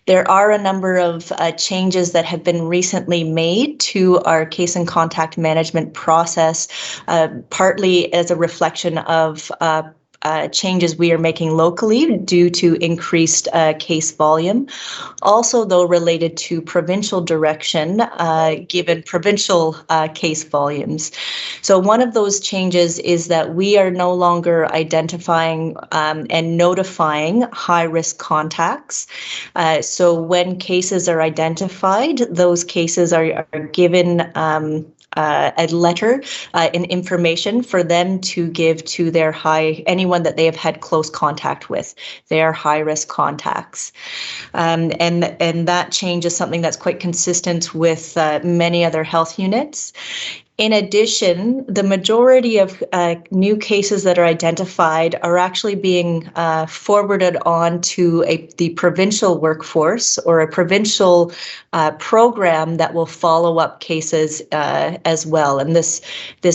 There are a number of changes that have been recently made to our case and contact management process, partly as a reflection of changes we are making locally due to increased case volume. Also, though, related to provincial direction, given provincial case volumes. So one of those changes is that we are no longer identifying and notifying high-risk contacts. So when cases are identified, those cases are given a letter and information for them to give to their anyone that they have had close contact with, their high-risk contacts. And that change is something that's quite consistent with many other health units. In addition, the majority of new cases that are identified are actually being forwarded on to the provincial workforce or a provincial program that will follow up cases as well. And this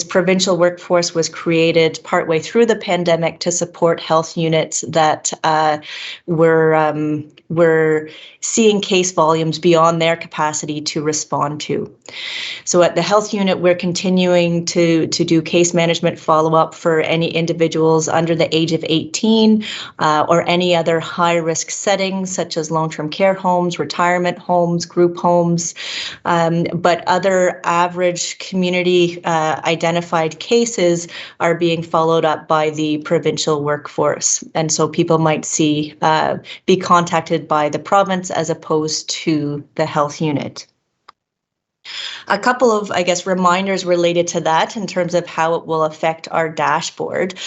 provincial workforce was created partway through the pandemic to support health units that were seeing case volumes beyond their capacity to respond to. So at the health unit, we're continuing to do case management follow-up for any individuals under the age of 18 or any other high-risk settings such as long-term care homes, retirement homes, group homes, but other average community identified cases are being followed up by the provincial workforce. And so people might be contacted by the province as opposed to the health unit. A couple of, reminders related to that in terms of how it will affect our dashboard.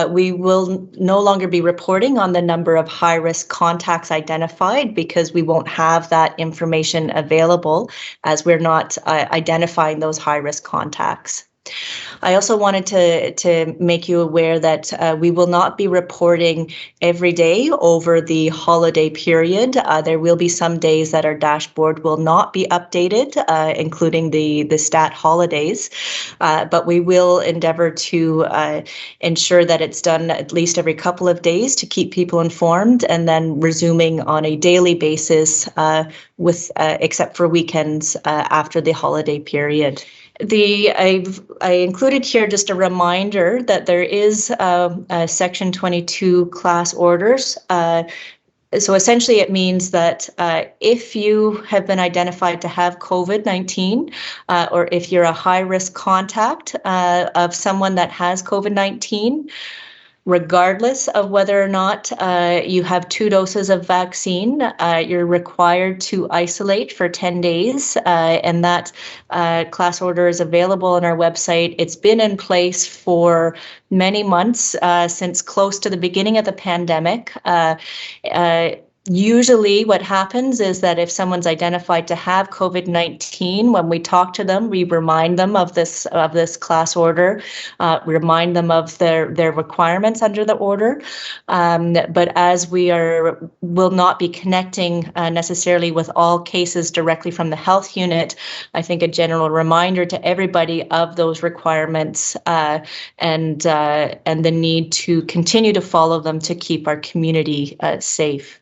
We will no longer be reporting on the number of high-risk contacts identified because we won't have that information available as we're not identifying those high-risk contacts. I also wanted to make you aware that we will not be reporting every day over the holiday period. There will be some days that our dashboard will not be updated, including the stat holidays, but we will endeavor to ensure that it's done at least every couple of days to keep people informed, and then resuming on a daily basis except for weekends after the holiday period. I included here just a reminder that there is a Section 22 class orders. So essentially it means that if you have been identified to have COVID-19 or if you're a high-risk contact of someone that has COVID-19, regardless of whether or not you have 2 doses of vaccine, you're required to isolate for 10 days, and that class order is available on our website. It's been in place for many months, since close to the beginning of the pandemic. Usually what happens is that if someone's identified to have COVID-19, when we talk to them, we remind them of this class order, remind them of their requirements under the order. But as we will not be connecting necessarily with all cases directly from the health unit, I think a general reminder to everybody of those requirements and the need to continue to follow them to keep our community safe.